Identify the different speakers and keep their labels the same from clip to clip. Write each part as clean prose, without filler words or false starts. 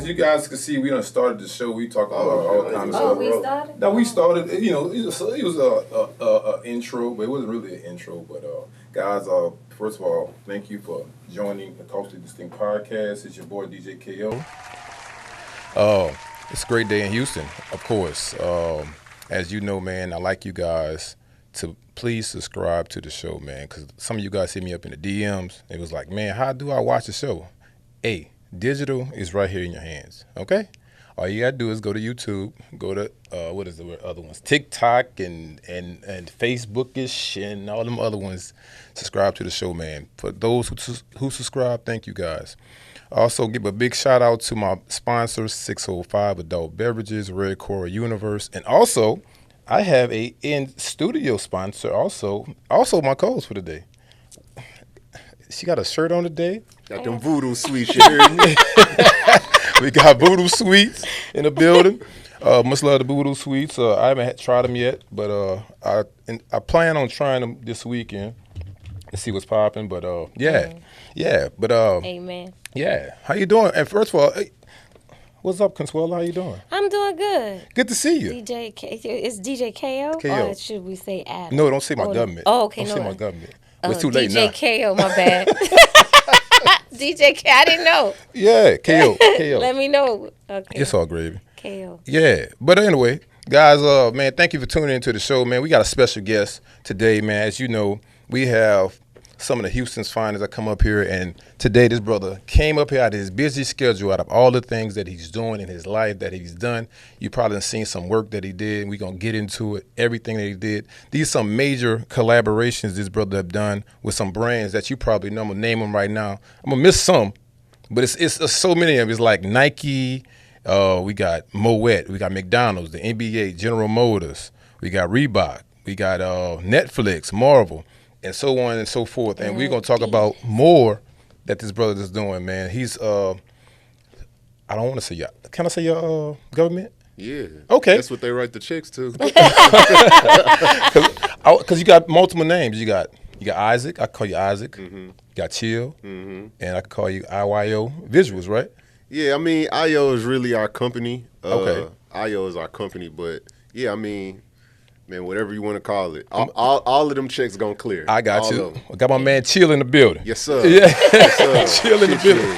Speaker 1: as you guys can see, we done started the show. We talk about all kinds of stuff.
Speaker 2: We started?
Speaker 1: No, we started. You know, it was a intro, but it wasn't really an intro. But guys, first of all, thank you for joining the Culturally Distinct Podcast. It's your boy DJ KO. It's a great day in Houston, of course. As you know, man, I like you guys to please subscribe to the show, man, because some of you guys hit me up in the DMs. It was like, man, how do I watch the show? Hey, digital is right here in your hands, okay? All you gotta do is go to YouTube, go to what is the other ones? TikTok and Facebookish and all them other ones. Subscribe to the show, man. For those who subscribe, thank you guys. Also, give a big shout out to my sponsors, 605 Adult Beverages, Red Coral Universe, and also I have a in-studio sponsor. Also my co-host for the day. She got a shirt on today.
Speaker 3: Got them voodoo sweets, you heard me?
Speaker 1: We got voodoo sweets in the building. Much love the voodoo sweets. I haven't tried them yet, but I plan on trying them this weekend and see what's popping. But but
Speaker 2: Amen.
Speaker 1: Yeah, how you doing? And first of all, hey, what's up, Consuelo? How you doing?
Speaker 2: I'm doing good.
Speaker 1: Good to see you.
Speaker 2: It's DJ KO?
Speaker 1: KO.
Speaker 2: Or should we say Adam?
Speaker 1: No, don't say my government.
Speaker 2: Oh, okay,
Speaker 1: don't
Speaker 2: no.
Speaker 1: say my government. It's too late
Speaker 2: DJ
Speaker 1: now.
Speaker 2: KO, my bad. DJ K, I didn't know.
Speaker 1: Yeah, KO.
Speaker 2: Let me know. Okay.
Speaker 1: It's all gravy.
Speaker 2: KO.
Speaker 1: Yeah, but anyway, guys, man, thank you for tuning into the show, man. We got a special guest today, man. As you know, we have some of the Houston's finest that come up here, and today this brother came up here out of his busy schedule, out of all the things that he's doing in his life that he's done. You probably have seen some work that he did, and we're going to get into it, everything that he did. These are some major collaborations this brother have done with some brands that you probably know. I'm going to name them right now. I'm going to miss some, but it's so many of them. It's like Nike, we got Moët, we got McDonald's, the NBA, General Motors, we got Reebok, we got Netflix, Marvel, and so on and so forth. And we're going to talk about more that this brother is doing, man. He's, I don't want to say your, can I say your government?
Speaker 3: Yeah.
Speaker 1: Okay.
Speaker 3: That's what they write the checks to.
Speaker 1: Because you got multiple names. You got Isaac. I call you Isaac. Mm-hmm. You got Chill. Mm-hmm. And I can call you IYO Visuals, right?
Speaker 3: Yeah, I mean, IYO is really our company.
Speaker 1: Okay.
Speaker 3: IYO is our company, but yeah, I mean, man, whatever you want to call it. All of them checks gonna clear.
Speaker 1: I got
Speaker 3: all
Speaker 1: you. I got my man Chill in the building.
Speaker 3: Yes, sir.
Speaker 1: Yeah.
Speaker 3: Yes, sir.
Speaker 1: Chill in the building.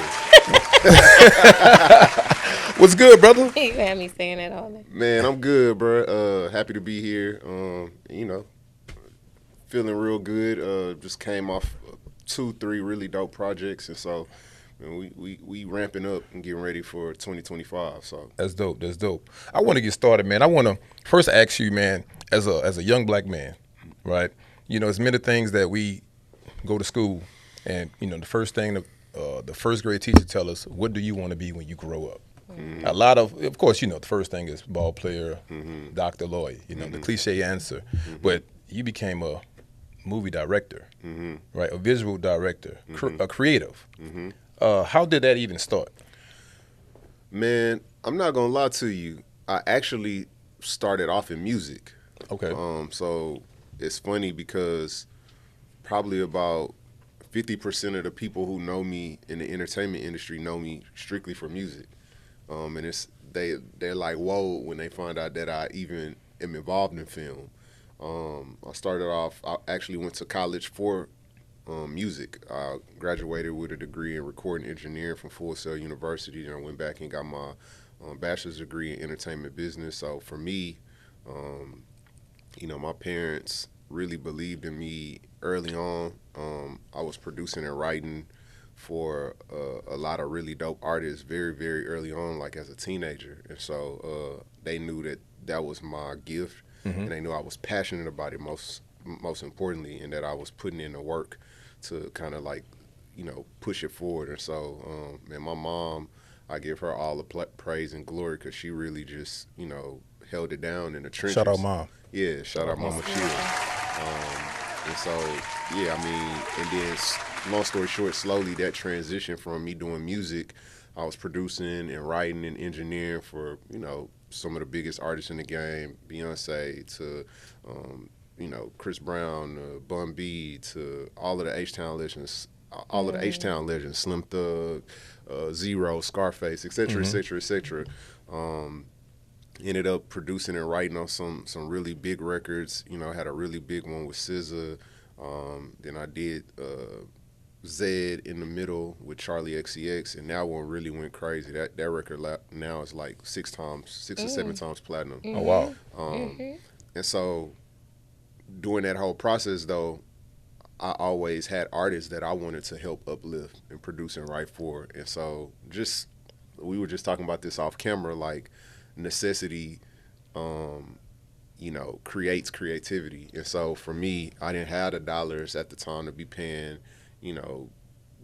Speaker 1: What's good, brother?
Speaker 2: You had me saying that all day.
Speaker 3: Man, I'm good, bro. Happy to be here. You know, feeling real good. Just came off 2-3 really dope projects, and so man, we ramping up and getting ready for 2025. So
Speaker 1: That's dope. That's dope. I want to get started, man. I want to first ask you, man, as a young black man, right? You know, there's many things that we go to school, and you know, the first thing the first grade teacher tell us, what do you want to be when you grow up? Mm-hmm. A lot of course, you know, the first thing is ball player, doctor, lawyer. You know, the cliche answer. But you became a movie director, right? A visual director, a creative. How did that even start?
Speaker 3: man, I'm not gonna lie to you. I actually started off in music.
Speaker 1: Okay.
Speaker 3: So it's funny because probably about 50% of the people who know me in the entertainment industry know me strictly for music. And they're like, whoa, when they find out that I even am involved in film. I started off, I actually went to college for music. I graduated with a degree in recording engineering from Full Sail University, and I went back and got my bachelor's degree in entertainment business. So for me, my parents really believed in me early on. I was producing and writing for a lot of really dope artists very, very early on, like as a teenager. And so they knew that was my gift, and they knew I was passionate about it most importantly, and that I was putting in the work to kind of like, push it forward. And so, man, my mom, I give her all the praise and glory because she really just, held it down in the trenches.
Speaker 1: Shout out, Mom.
Speaker 3: Yeah, shout out Mama Sheila. And so, yeah, I mean, and then long story short, slowly that transition from me doing music, I was producing and writing and engineering for, some of the biggest artists in the game, Beyonce to, Chris Brown, Bun B, to all of the H-Town legends, all of the H-Town legends, Slim Thug, Zero, Scarface, et cetera, et cetera, et cetera. Ended up producing and writing on some really big records. You know, had a really big one with SZA. Then I did Zed in the middle with Charlie XCX, and that one really went crazy. That record now is like 6 or 7 times platinum.
Speaker 1: Oh wow.
Speaker 3: And so during that whole process, though, I always had artists that I wanted to help uplift and produce and write for. And so we were just talking about this off camera, like necessity, creates creativity. And so for me, I didn't have the dollars at the time to be paying,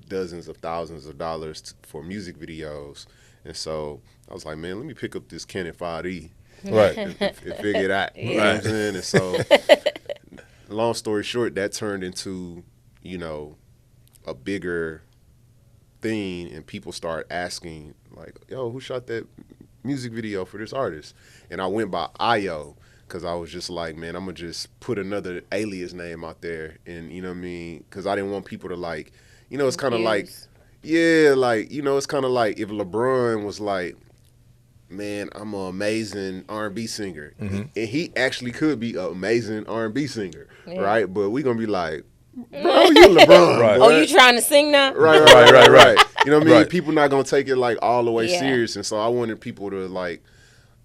Speaker 3: dozens of thousands of dollars for music videos. And so I was like, man, let me pick up this Canon 5D.
Speaker 1: Right.
Speaker 3: and figure it out. You know what I'm saying? And so long story short, that turned into, a bigger thing, and people start asking, like, yo, who shot that music video for this artist? And I went by IYO because I was just like, man, I'm going to just put another alias name out there. And, you know what I mean? Because I didn't want people to, like, it's kind of like, it's kind of like if LeBron was like, man, I'm an amazing R&B singer. And he actually could be an amazing R&B singer, right? But we going to be like, bro, you LeBron.
Speaker 1: Right.
Speaker 2: Oh, you trying to sing now?
Speaker 3: Right. You know what I mean?
Speaker 1: Right.
Speaker 3: People not going to take it, like, all the way serious. And so I wanted people to, like,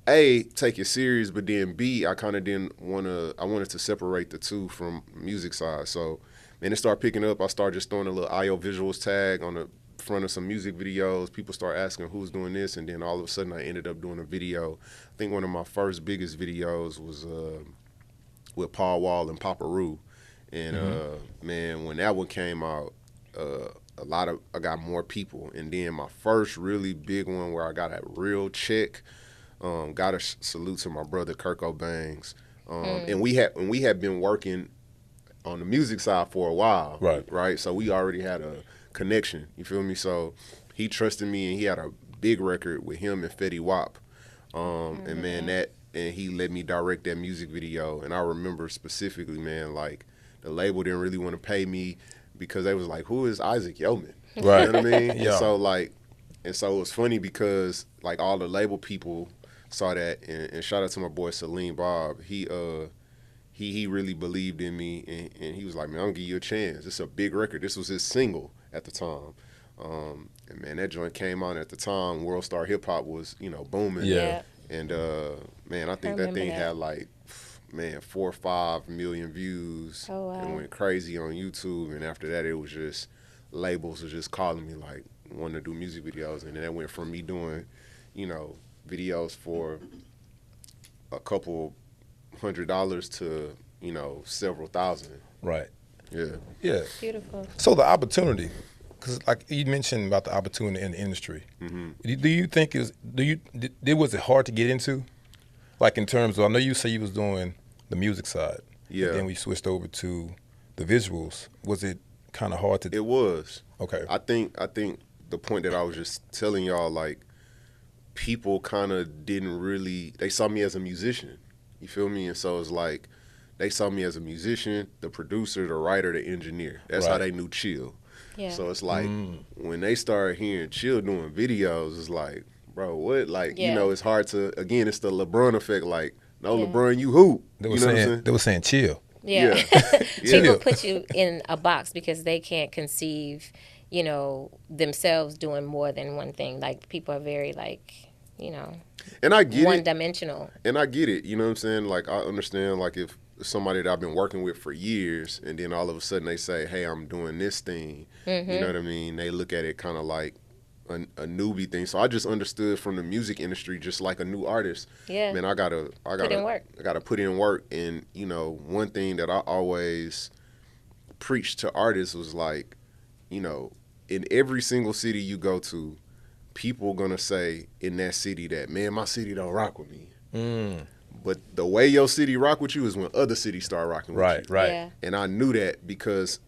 Speaker 3: A, take it serious, but then B, I kind of I wanted to separate the two from music side. So, man, it started picking up. I started just throwing a little IYO Visuals tag on the front of some music videos. People start asking who's doing this, and then all of a sudden I ended up doing a video. I think one of my first biggest videos was with Paul Wall and Papa Roo. And man, when that one came out, I got more people. And then my first really big one where I got a real check, got a salute to my brother Kirko Bangs. And we had been working on the music side for a while. Right. So we already had a connection, you feel me? So he trusted me, and he had a big record with him and Fetty Wap. And man, and he let me direct that music video. And I remember specifically, man, like, the label didn't really want to pay me because they was like, who is Isaac Yeoman?
Speaker 1: Right.
Speaker 3: You know what I mean?
Speaker 1: Yeah.
Speaker 3: And so it was funny because, like, all the label people saw that, and shout out to my boy Salim Bob. He really believed in me, and he was like, man, I'm gonna give you a chance. It's a big record. This was his single at the time. And man, that joint came out at the time. World Star Hip Hop was, booming.
Speaker 1: Yeah.
Speaker 3: And man, I think that thing had like, 4 or 5 million views.
Speaker 2: Oh, wow.
Speaker 3: And went crazy on YouTube. And after that, it was just labels was just calling me, like, wanting to do music videos. And then that went from me doing, videos for a couple $100 to, several thousand.
Speaker 1: Right.
Speaker 3: Yeah.
Speaker 2: Beautiful.
Speaker 1: So the opportunity, because like you mentioned about the opportunity in the industry, do you think was it hard to get into? Like, in terms of, I know you say you was doing the music side.
Speaker 3: Yeah.
Speaker 1: And then we switched over to the visuals. Was it kind of hard to?
Speaker 3: It was.
Speaker 1: Okay.
Speaker 3: I think the point that I was just telling y'all, like, people kind of didn't really, they saw me as a musician. You feel me? And so it's like, they saw me as a musician, the producer, the writer, the engineer. That's how they knew Chill. Yeah. So it's like, when they started hearing Chill doing videos, it's like, bro, what? Like, it's hard to, again, it's the LeBron effect. Like, no, LeBron, you hoop.
Speaker 1: They were saying chill.
Speaker 2: Yeah.
Speaker 3: Yeah.
Speaker 2: People put you in a box because they can't conceive, themselves doing more than one thing. Like, people are very, like,
Speaker 3: and I get
Speaker 2: one-dimensional.
Speaker 3: And I get it. You know what I'm saying? Like, I understand, like, if somebody that I've been working with for years, and then all of a sudden they say, hey, I'm doing this thing. You know what I mean? They look at it kind of like a newbie thing. So I just understood from the music industry, just like a new artist.
Speaker 2: Yeah.
Speaker 3: Man, I gotta
Speaker 2: put in work.
Speaker 3: I gotta put in work. And one thing that I always preached to artists was like, in every single city you go to, people gonna say in that city that, man, my city don't rock with me. But the way your city rock with you is when other cities start rocking with you.
Speaker 1: Right.
Speaker 2: Yeah.
Speaker 3: And I knew that because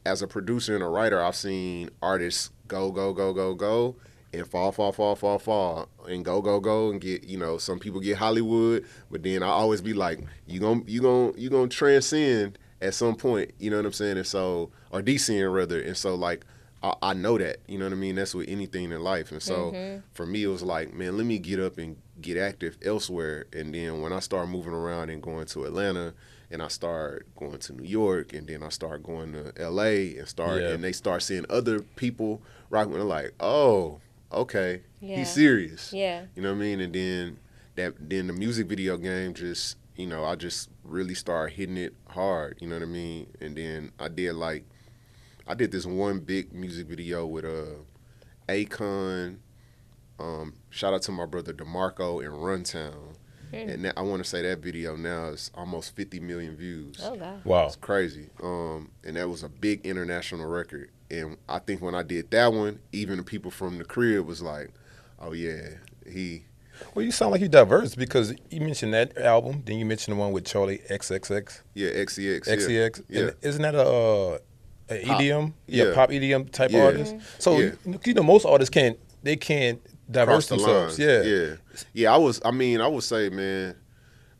Speaker 3: as a producer and a writer, I've seen artists go, and fall, and go, and get, some people get Hollywood, but then I always be like, you gonna transcend at some point, you know what I'm saying? And so, or descend rather. And so, like, I know that, you know what I mean? That's with anything in life. And so for me, it was like, man, let me get up and get active elsewhere. And then when I started moving around and going to Atlanta, and I started going to New York, and then I started going to LA and they start seeing other people rocking. They're like, oh, okay, he's serious.
Speaker 2: Yeah.
Speaker 3: You know what I mean? And then then the music video game just, you know, I just really started hitting it hard. You know what I mean? And then I did this one big music video with Akon. Shout out to my brother DeMarco in Runtown. And I want to say that video now is almost 50 million views.
Speaker 2: Oh, God.
Speaker 1: Wow.
Speaker 3: It's crazy. And that was a big international record. And I think when I did that one, even the people from the crib was like, oh, yeah,
Speaker 1: Well, you sound like you diverse because you mentioned that album, then you mentioned the one with Charlie XXX.
Speaker 3: Yeah, XCX.
Speaker 1: XCX.
Speaker 3: Yeah.
Speaker 1: And isn't that a EDM?
Speaker 3: Yeah.
Speaker 1: Pop EDM type
Speaker 3: Yeah.
Speaker 1: artist. So you know, most artists can't diverse
Speaker 3: Cross the
Speaker 1: themselves.
Speaker 3: lines. Yeah. I would say, man,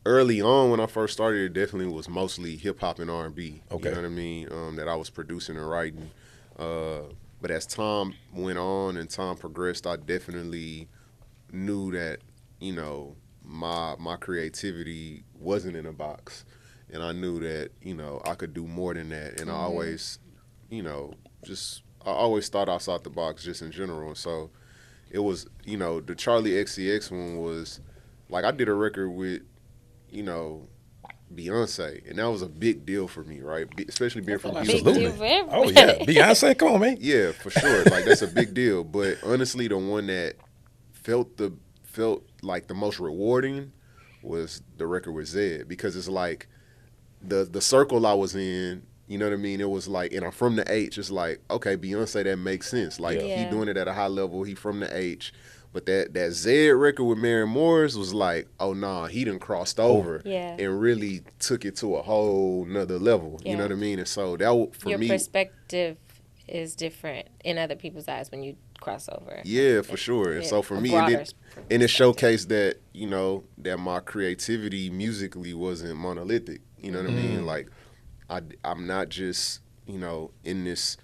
Speaker 3: early on when I first started, it definitely was mostly hip hop and R&B.
Speaker 1: Okay.
Speaker 3: You know what I mean? That I was producing and writing. But as time went on and time progressed, I definitely knew that, you know, my creativity wasn't in a box. And I knew that, you know, I could do more than that. And I always, you know, I always thought outside the box just in general. And so it was, you know, the Charlie XCX one was, like, I did a record with, you know, Beyonce, and that was a big deal for me, right? Especially being from Houston.
Speaker 2: Big deal for everybody.
Speaker 1: Oh, yeah. Beyonce, come on, man.
Speaker 3: Yeah, for sure. Like, that's a big deal. But honestly, the one that felt like the most rewarding was the record with Zed, because it's like the circle I was in, you know what I mean? It was like, and I'm from the H, it's like, okay, Beyonce, that makes sense. Like, he doing it at a high level, he from the H. But that Zed record with Mary Morris was like, oh, nah, he done crossed over and really took it to a whole nother level. You know what I mean? And so that, for
Speaker 2: Your
Speaker 3: me,
Speaker 2: perspective is different in other people's eyes when you cross over.
Speaker 3: Yeah, for sure. And so for me, and it showcased that, you know, that my creativity musically wasn't monolithic. You know what I mean? Like, I'm not just, you know, in this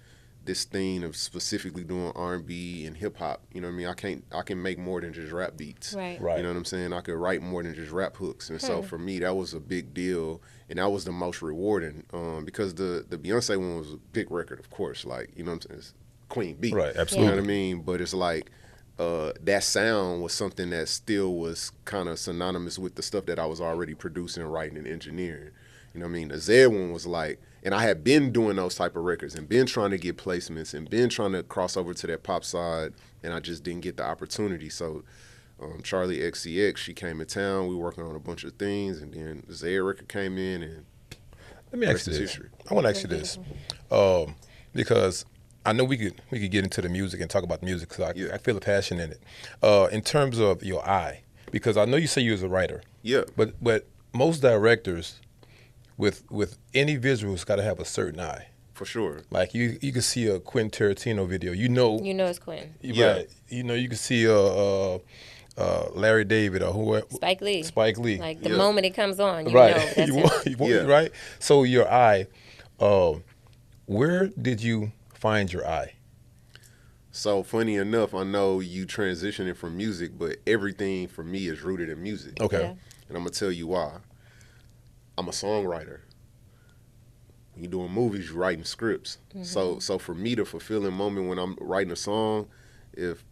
Speaker 3: thing of specifically doing R&B and hip hop. You know what I mean? I can make more than just rap beats.
Speaker 2: Right.
Speaker 3: You know what I'm saying? I could write more than just rap hooks. And so for me, that was a big deal, and that was the most rewarding, because the Beyonce one was a big record, of course. Like, you know what I'm saying? It's Queen Bee.
Speaker 1: Right, absolutely.
Speaker 3: You know what I mean? But it's like, that sound was something that still was kind of synonymous with the stuff that I was already producing, writing, and engineering. You know what I mean? The Zed one was like, and I had been doing those type of records and been trying to get placements and been trying to cross over to that pop side, and I just didn't get the opportunity. So Charlie XCX, she came in town, we working on a bunch of things, and then the Zed record came in, and
Speaker 1: let me ask you this. History. I want to ask you this, because I know we could get into the music and talk about the music, because I feel a passion in it. In terms of your eye, because I know you say you was a writer.
Speaker 3: Yeah.
Speaker 1: But most directors with any visuals got to have a certain eye.
Speaker 3: For sure.
Speaker 1: Like you can see a Quentin Tarantino video, you know
Speaker 2: it's Quentin.
Speaker 1: Right. You know, you can see Larry David or whoever.
Speaker 2: Spike Lee. Like the moment it comes on, you know that's it.
Speaker 1: Right. So your eye, where did you find your eye?
Speaker 3: So funny enough, I know you transitioning from music, but everything for me is rooted in music.
Speaker 1: Okay.
Speaker 2: Yeah.
Speaker 3: And I'm gonna tell you why. I'm a songwriter. When you're doing movies, you're writing scripts. So for me, the fulfilling moment when I'm writing a song, if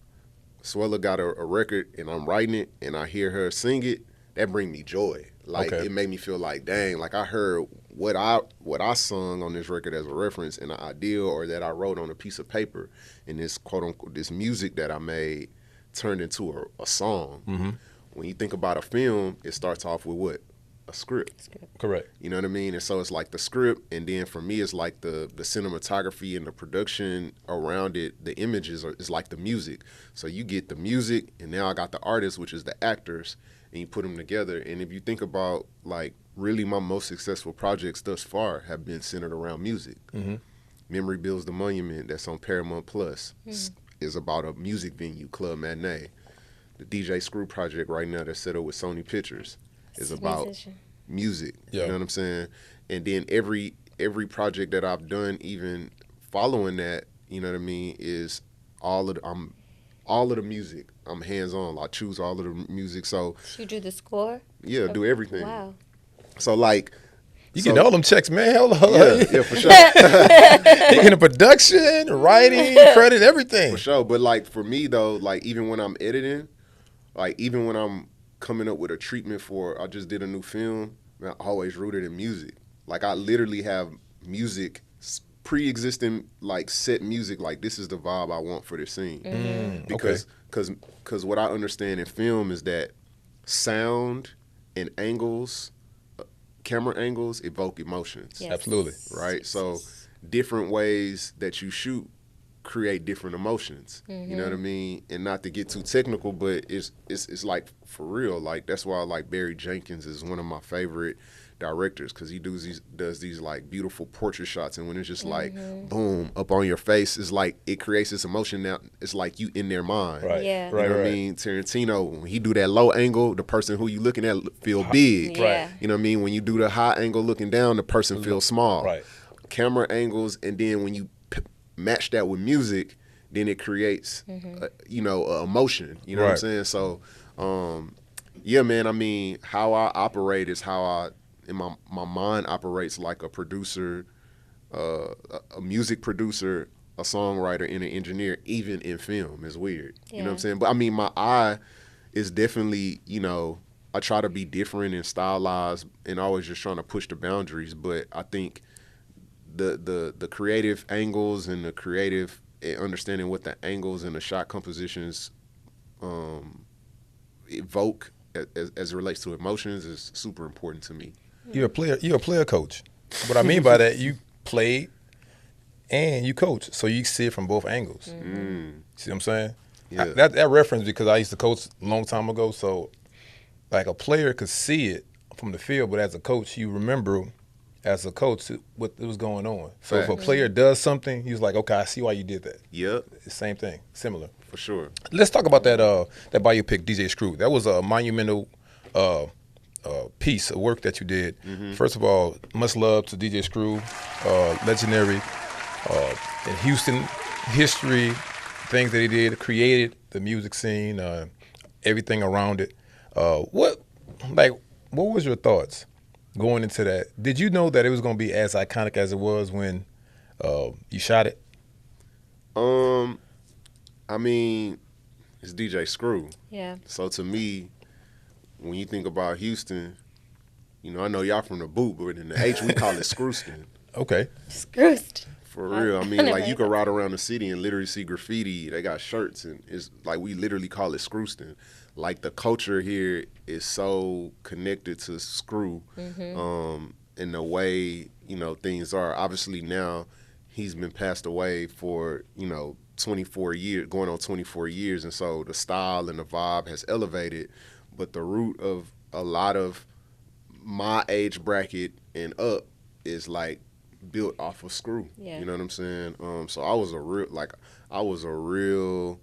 Speaker 3: Swella got a record and I'm writing it and I hear her sing it, that bring me joy. Like it made me feel like, dang, like I heard what I sung on this record as a reference and an idea, or that I wrote on a piece of paper, and this quote unquote this music that I made turned into a song. When you think about a film, it starts off with what? A script.
Speaker 1: Correct.
Speaker 3: You know what I mean? And so it's like the script, and then for me it's like the cinematography and the production around it, the images is like the music. So you get the music, and now I got the artists, which is the actors, and you put them together. And if you think about, like, really my most successful projects thus far have been centered around music. Memory Builds the Monument, that's on Paramount Plus, is about a music venue, Club Matinee. The DJ Screw project right now that's set up with Sony Pictures is about music. You know what I'm saying? And then every project that I've done, even following that, you know what I mean, is all of the music. I'm hands on. I choose all of the music. So
Speaker 2: You do the score?
Speaker 3: yeah, do everything.
Speaker 2: Wow.
Speaker 3: So like,
Speaker 1: You getting all them checks, man. Hold on.
Speaker 3: yeah, for sure.
Speaker 1: You getting production, writing, credit, everything.
Speaker 3: For sure. But like for me though, like even when I'm editing, like even when I'm coming up with a treatment for, I just did a new film, man, I always rooted in music. Like I literally have music, pre-existing like set music. Like this is the vibe I want for this scene. Because what I understand in film is that sound and angles, camera angles evoke emotions.
Speaker 2: Yes.
Speaker 1: Absolutely.
Speaker 3: Right? So different ways that you shoot create different emotions. You know what I mean? And not to get too technical, but it's like for real. Like that's why like Barry Jenkins is one of my favorite directors, because he does these like beautiful portrait shots, and when it's just like boom up on your face, it's like it creates this emotion. Now it's like you in their mind.
Speaker 1: Right.
Speaker 2: Yeah.
Speaker 3: You know what I mean? Tarantino, when he do that low angle, the person who you looking at feel big.
Speaker 2: Yeah.
Speaker 3: You know what I mean? When you do the high angle looking down, the person feels small.
Speaker 1: Right.
Speaker 3: Camera angles, and then when you match that with music, then it creates, a emotion. You know what I'm saying? So, yeah, man. I mean, how I operate is how my mind operates like a producer, a music producer, a songwriter, and an engineer, even in film. Is weird. You know what I'm saying? But I mean, my eye is definitely, I try to be different and stylized and always just trying to push the boundaries. But I think the creative angles and the creative understanding what the angles and the shot compositions evoke as it relates to emotions is super important to me.
Speaker 1: You're a player coach. What I mean by that, you play and you coach, so you see it from both angles. See what I'm saying?
Speaker 3: Yeah.
Speaker 1: That reference, because I used to coach a long time ago, so like a player could see it from the field, but as a coach, you remember as a coach what was going on. So if a player does something, he's like, okay, I see why you did that.
Speaker 3: Yep.
Speaker 1: It's the same thing, similar.
Speaker 3: For sure.
Speaker 1: Let's talk about that biopic, DJ Screw. That was a monumental piece of work that you did. First of all, much love to DJ Screw, legendary in Houston history, things that he did, created the music scene, everything around it. What was your thoughts going into that? Did you know that it was going to be as iconic as it was when you shot it?
Speaker 3: I mean, it's DJ Screw.
Speaker 2: Yeah.
Speaker 3: So to me, when you think about Houston, I know y'all from the boot, but in the H we call it Screwston.
Speaker 1: Okay.
Speaker 2: Screwed.
Speaker 3: For real. I mean, like you could ride around the city and literally see graffiti. They got shirts, and it's like we literally call it Screwston. Like the culture here is so connected to Screw, and the way things are. Obviously now he's been passed away for 24 years, going on 24 years, and so the style and the vibe has elevated. But the root of a lot of my age bracket and up is like built off of Screw.
Speaker 2: Yeah.
Speaker 3: You know what I'm saying? So I was a real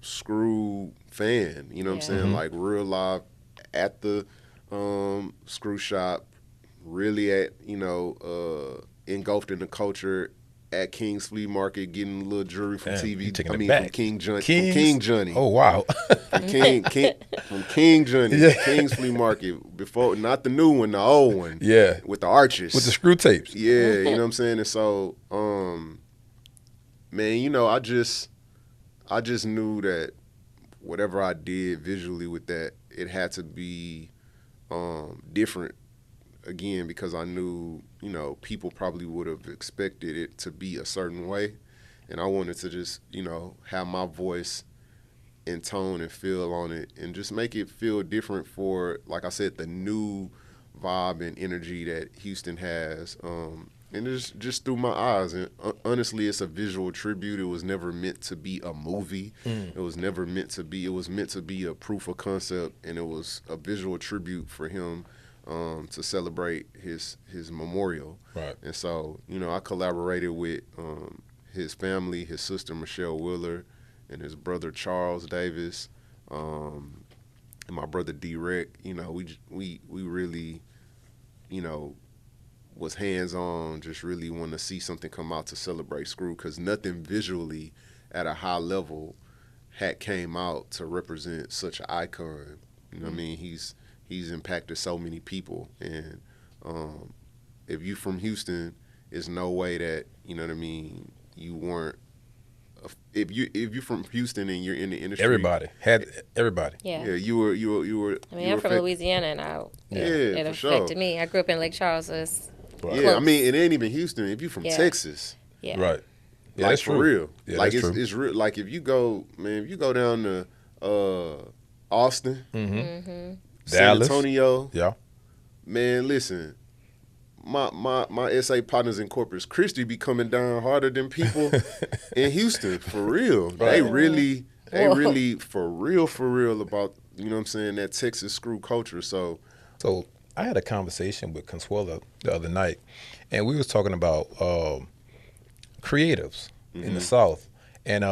Speaker 3: Screw fan. You know what I'm saying? Like real live at the Screw shop, really at engulfed in the culture. At King's Flea Market, getting a little jewelry from TV. From King Johnny. From King Johnny.
Speaker 1: Oh wow!
Speaker 3: From King Johnny.
Speaker 1: Yeah.
Speaker 3: King's Flea Market. Before, not the new one, the old one.
Speaker 1: Yeah.
Speaker 3: With the arches.
Speaker 1: With the screw tapes.
Speaker 3: Yeah, you know what I'm saying? And so, man, I just knew that whatever I did visually with that, it had to be different. Again, because I knew, people probably would have expected it to be a certain way. And I wanted to just, have my voice and tone and feel on it and just make it feel different for, like I said, the new vibe and energy that Houston has. And just through my eyes. And honestly, it's a visual tribute. It was never meant to be a movie. It was never meant to be. It was meant to be a proof of concept, and it was a visual tribute for him. To celebrate his memorial. Right. And so, I collaborated with his family, his sister Michelle Wheeler, and his brother Charles Davis, and my brother D-Rec. We really, was hands-on, just really want to see something come out to celebrate Screw, because nothing visually at a high level had came out to represent such an icon. You know what I mean? He's impacted so many people, and if you from Houston, there's no way that, you know what I mean, you weren't. If you're from Houston and you're in the industry,
Speaker 1: everybody.
Speaker 2: Yeah.
Speaker 3: Yeah, you were.
Speaker 2: I mean, I'm from Louisiana, and it
Speaker 3: for
Speaker 2: affected
Speaker 3: sure.
Speaker 2: me. I grew up in Lake Charles, so it's
Speaker 1: Right.
Speaker 3: Yeah,
Speaker 2: close.
Speaker 3: I mean, it ain't even Houston. If you from
Speaker 2: Yeah.
Speaker 3: Texas,
Speaker 2: Yeah.
Speaker 1: Right. Yeah,
Speaker 3: like
Speaker 1: that's
Speaker 3: for
Speaker 1: true.
Speaker 3: real,
Speaker 1: Yeah,
Speaker 3: like
Speaker 1: that's true.
Speaker 3: it's real. Like if you go down to Austin, San
Speaker 1: Dallas.
Speaker 3: Antonio,
Speaker 1: Yeah.
Speaker 3: man, listen. My SA partners in Corpus Christi be coming down harder than people in Houston, for real. They
Speaker 1: Right.
Speaker 3: really for real about, you know what I'm saying, that Texas screw culture. So
Speaker 1: So I had a conversation with Consuela the other night, and we was talking about creatives in the South, and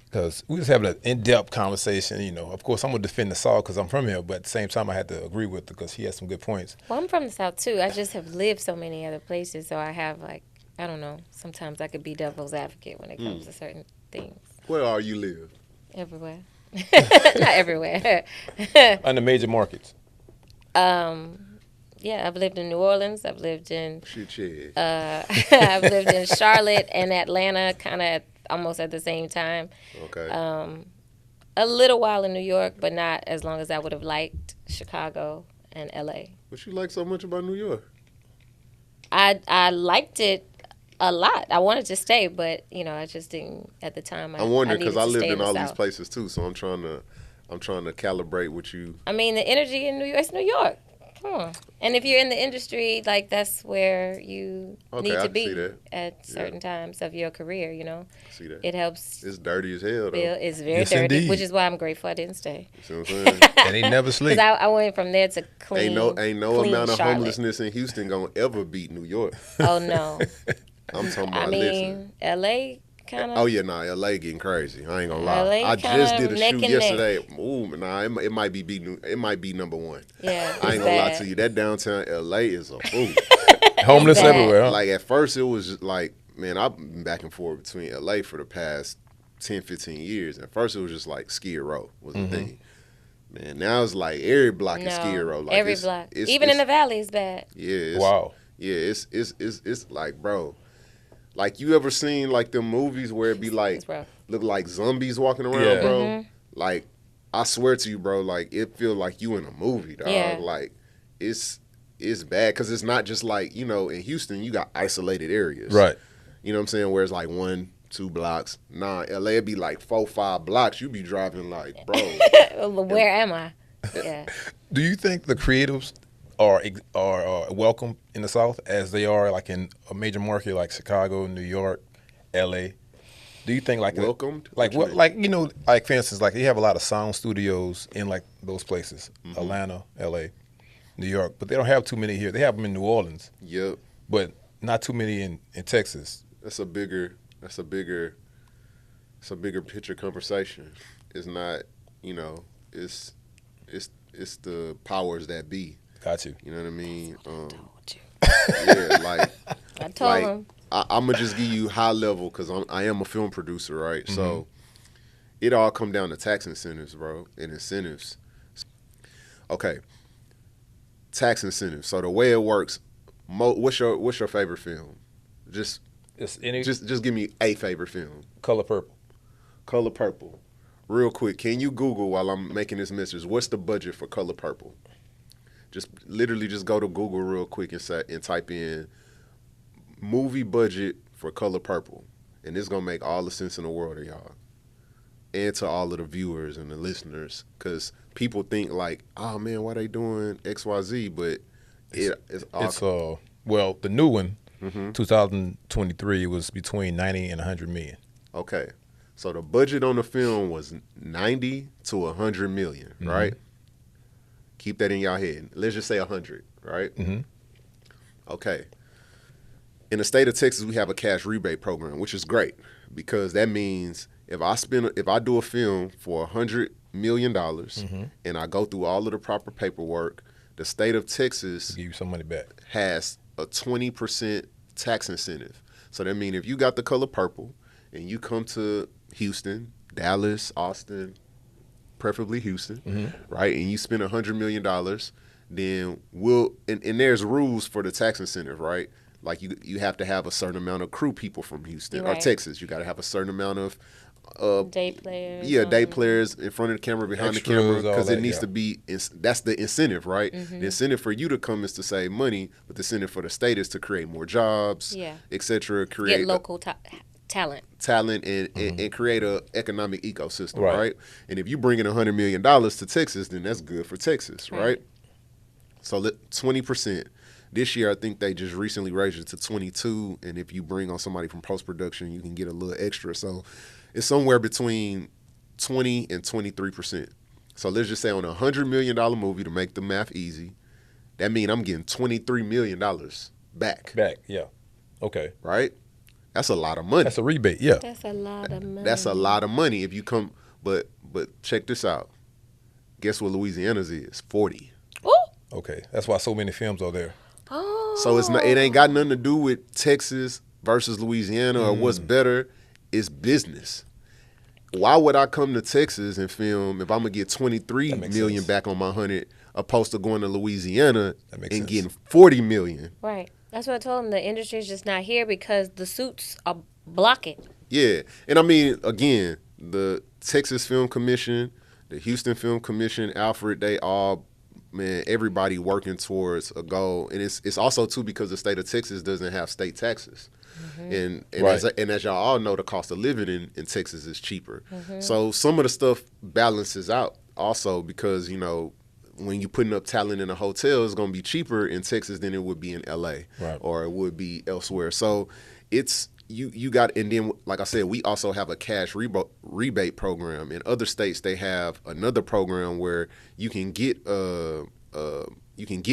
Speaker 1: because we was having an in-depth conversation. You know, of course, I'm gonna defend the South because I'm from here, but at the same time, I had to agree with her because she had some good points.
Speaker 2: Well, I'm from the South too. I just have lived so many other places, so I have I don't know. Sometimes I could be devil's advocate when it comes to certain things.
Speaker 3: where are you live?
Speaker 2: Everywhere, not everywhere.
Speaker 1: On the major markets.
Speaker 2: Yeah, I've lived in New Orleans. I've lived in
Speaker 3: Shit.
Speaker 2: I've lived in Charlotte and Atlanta, kind of almost at the same time.
Speaker 3: Okay.
Speaker 2: A little while in New York, but not as long as I would have liked Chicago and LA.
Speaker 3: What you like so much about New York?
Speaker 2: I liked it a lot. I wanted to stay, but I just didn't at the time.
Speaker 3: I wonder because I lived in all
Speaker 2: the
Speaker 3: these
Speaker 2: South.
Speaker 3: places too, so I'm trying to calibrate with you.
Speaker 2: I mean, the energy in New York. It's New York. Come on. And if you're in the industry, that's where you
Speaker 3: Okay,
Speaker 2: need
Speaker 3: I
Speaker 2: to
Speaker 3: can
Speaker 2: be
Speaker 3: see that.
Speaker 2: at certain times of your career.
Speaker 3: See that?
Speaker 2: It helps.
Speaker 3: It's dirty as hell though.
Speaker 2: It's very
Speaker 1: Yes,
Speaker 2: dirty,
Speaker 1: indeed.
Speaker 2: which is why I'm grateful I didn't stay.
Speaker 3: You see what I'm saying?
Speaker 1: And they never sleep.
Speaker 2: Because I went from there to clean.
Speaker 3: Ain't no
Speaker 2: clean
Speaker 3: amount of
Speaker 2: Charlotte.
Speaker 3: homelessness in Houston gonna ever beat New York.
Speaker 2: Oh no.
Speaker 3: I'm talking
Speaker 2: I
Speaker 3: about
Speaker 2: mean, LA kind of.
Speaker 3: Oh yeah, nah, LA getting crazy. I ain't gonna lie.
Speaker 2: LA
Speaker 3: I
Speaker 2: kinda
Speaker 3: just did a
Speaker 2: neck
Speaker 3: shoot
Speaker 2: and neck.
Speaker 3: yesterday. Ooh, nah, it might be number one.
Speaker 2: Yeah,
Speaker 3: I ain't
Speaker 2: it's
Speaker 3: gonna lie
Speaker 2: bad.
Speaker 3: to you. That downtown LA is a fool.
Speaker 1: Homeless
Speaker 2: bad.
Speaker 1: everywhere. Huh?
Speaker 3: Like at first it was just like, man, I've been back and forth between LA for the past 10, 15 years. At first it was just like Skid Row was the thing. Man, now it's like every block is Skid Row. Like
Speaker 2: every
Speaker 3: it's-
Speaker 2: block.
Speaker 3: it's-
Speaker 2: Even in
Speaker 3: it's-
Speaker 2: the valley is bad.
Speaker 3: Yeah. It's,
Speaker 1: Wow.
Speaker 3: Yeah, it's like, bro. Like you ever seen like them movies where it be like
Speaker 2: It's rough.
Speaker 3: look like zombies walking around,
Speaker 1: Yeah.
Speaker 3: bro? Like I swear to you, bro, like it feel like you in a movie, dog.
Speaker 2: Yeah.
Speaker 3: Like it's bad because it's not just like, in Houston you got isolated areas.
Speaker 1: Right.
Speaker 3: You know what I'm saying? Where it's like 1, 2 blocks. Nah, LA it'd be like 4, 5 blocks. You be driving like, bro.
Speaker 2: Where am I? Yeah.
Speaker 1: Do you think the creatives are welcome in the South as they are like in a major market like Chicago, New York, LA? Do you think like
Speaker 3: Welcomed?
Speaker 1: Like
Speaker 3: What
Speaker 1: what?
Speaker 3: you mean?
Speaker 1: Like for instance, like you have a lot of sound studios in like those places, Atlanta, LA, New York, but they don't have too many here. They have them in New Orleans,
Speaker 3: Yep.
Speaker 1: but not too many in Texas.
Speaker 3: That's a bigger picture conversation. It's not, it's the powers that be.
Speaker 1: Got you.
Speaker 3: You know what I mean?
Speaker 2: Told you.
Speaker 3: Yeah, like
Speaker 2: I told him.
Speaker 3: I'm gonna just give you high level because I am a film producer, right? So it all come down to tax incentives, bro, and incentives. Okay, tax incentives. So the way it works, what's your favorite film? Just give me a favorite film.
Speaker 1: Color Purple.
Speaker 3: Color Purple. Real quick, can you Google while I'm making this message? What's the budget for Color Purple? Just literally just go to Google real quick and type in movie budget for Color Purple, and it's gonna make all the sense in the world to y'all and to all of the viewers and the listeners, because people think like, oh man, why they doing XYZ, but it's
Speaker 1: well, the new one, 2023, was between 90 and 100 million.
Speaker 3: okay. So the budget on the film was 90 to 100 million, right? Keep that in your head. Let's just say 100, right? Okay. In the state of Texas, we have a cash rebate program, which is great because that means if I do a film for $100 million and I go through all of the proper paperwork, the state of Texas
Speaker 1: Give you some money back.
Speaker 3: has a 20% tax incentive. So that means if you got the color purple and you come to Houston, Dallas, Austin, preferably Houston, right, and you spend $100 million, then and there's rules for the tax incentive, right? Like you have to have a certain amount of crew people from Houston or Texas. You got to have a certain amount of
Speaker 2: day players.
Speaker 3: Day players in front of the camera, behind
Speaker 1: Extras,
Speaker 3: the camera, because it needs
Speaker 1: yeah.
Speaker 3: to be. That's the incentive, right? The incentive for you to come is to save money, but the incentive for the state is to create more jobs, etc. Create
Speaker 2: Get local talent
Speaker 3: and create a economic ecosystem, right? And if you bring in $100 million to Texas, then that's good for Texas, right? So 20%. This year, I think they just recently raised it to 22, and if you bring on somebody from post-production, you can get a little extra. So it's somewhere between 20 and 23%. So let's just say on a $100 million movie, to make the math easy, that means I'm getting $23 million back.
Speaker 1: Back, yeah. Okay.
Speaker 3: Right? That's a lot of money.
Speaker 1: That's a rebate, yeah.
Speaker 2: That's a lot of money.
Speaker 3: That's a lot of money if you come. But check this out. Guess what Louisiana's is? 40.
Speaker 2: Ooh.
Speaker 1: Okay. That's why so many films are there.
Speaker 2: Oh.
Speaker 3: So it ain't got nothing to do with Texas versus Louisiana or what's better. It's business. Why would I come to Texas and film if I'm gonna get 23 million back on my 100, opposed to going to Louisiana and getting 40 million?
Speaker 2: Right. That's what I told him. The industry is just not here because the suits are blocking.
Speaker 3: Yeah, and I mean, again, the Texas Film Commission, the Houston Film Commission, Alfred, they all, man, everybody working towards a goal. And it's also, too, because the state of Texas doesn't have state taxes. And as y'all all know, the cost of living in Texas is cheaper. So some of the stuff balances out also because, you know, when you're putting up talent in a hotel, it's going to be cheaper in Texas than it would be in L.A. Or it would be elsewhere. So it's you got, and then like I said, we also have a cash rebate program. In other states, they have another program where you can get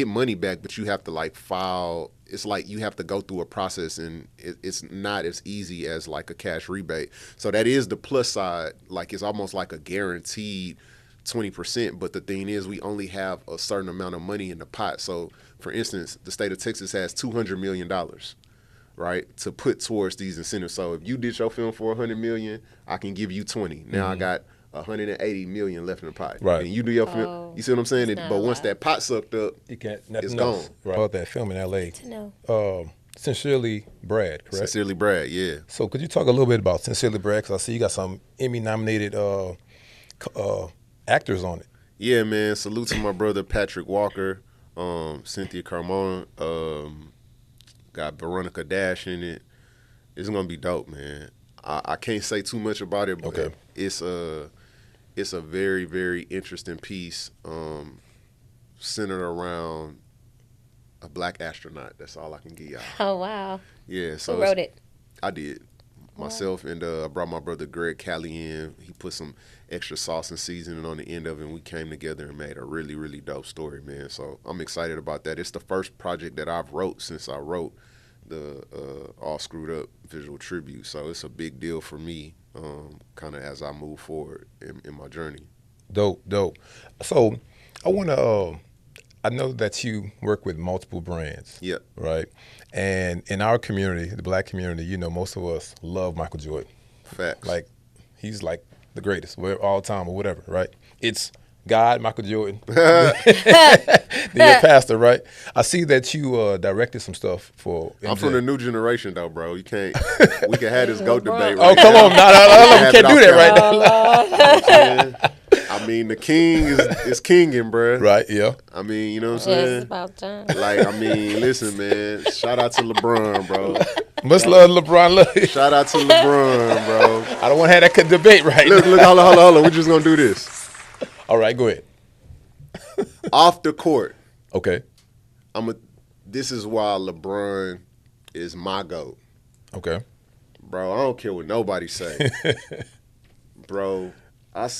Speaker 3: money back, but you have to like file. It's like you have to go through a process, and it's not as easy as like a cash rebate. So that is the plus side. Like it's almost like a guaranteed 20%, but the thing is we only have a certain amount of money in the pot. So for instance, the state of Texas has $200 million, right, to put towards these incentives. So if you did your film for $100 million, I can give you 20. Now I got $180 million left in the pot.
Speaker 1: Right.
Speaker 3: And you do your film, you see what I'm saying? But once that pot sucked up,
Speaker 1: you can't,
Speaker 3: it's gone.
Speaker 1: Right. About that film in L.A. Sincerely Brad, correct?
Speaker 3: Sincerely Brad, yeah.
Speaker 1: So could you talk a little bit about Sincerely Brad? Because I see you got some Emmy-nominated actors on it.
Speaker 3: Yeah, man. Salute to my brother Patrick Walker, Cynthia Carmona, got Veronica Dash in it. It's gonna be dope, man. I can't say too much about it, but it's a very, very interesting piece centered around a black astronaut. That's all I can give y'all.
Speaker 2: Oh, wow.
Speaker 3: Yeah. So
Speaker 2: who wrote it?
Speaker 3: I did. Myself, and I brought my brother Greg Callie in. He put some extra sauce and seasoning on the end of it, and we came together and made a really, really dope story, man. So I'm excited about that. It's the first project that I've wrote since I wrote the All Screwed Up visual tribute. So it's a big deal for me, kind of as I move forward in my journey.
Speaker 1: Dope. So I want to, I know that you work with multiple brands.
Speaker 3: Yeah.
Speaker 1: Right? And in our community, the black community, you know, most of us love Michael Jordan.
Speaker 3: Facts.
Speaker 1: Like, he's like the greatest, all time or whatever, right? It's God, Michael Jordan, then your pastor, right? I see that you directed some stuff for MJ.
Speaker 3: I'm from the new generation, though, bro. You can't, we can have this GOAT debate right
Speaker 1: now. Oh, come on. No, we can't do that right now.
Speaker 3: I mean, the king is kinging, bro.
Speaker 1: Right, yeah.
Speaker 3: I mean, you know what I'm saying?
Speaker 2: It's about time.
Speaker 3: Like, I mean, listen, man. Shout out to LeBron, bro.
Speaker 1: Must love LeBron.
Speaker 3: Shout out to LeBron, bro.
Speaker 1: I don't want to have that debate right now.
Speaker 3: Look, hold on. We're just going to do this.
Speaker 1: All right, go ahead.
Speaker 3: Off the court.
Speaker 1: Okay.
Speaker 3: This is why LeBron is my GOAT.
Speaker 1: Okay.
Speaker 3: Bro, I don't care what nobody say. Bro, a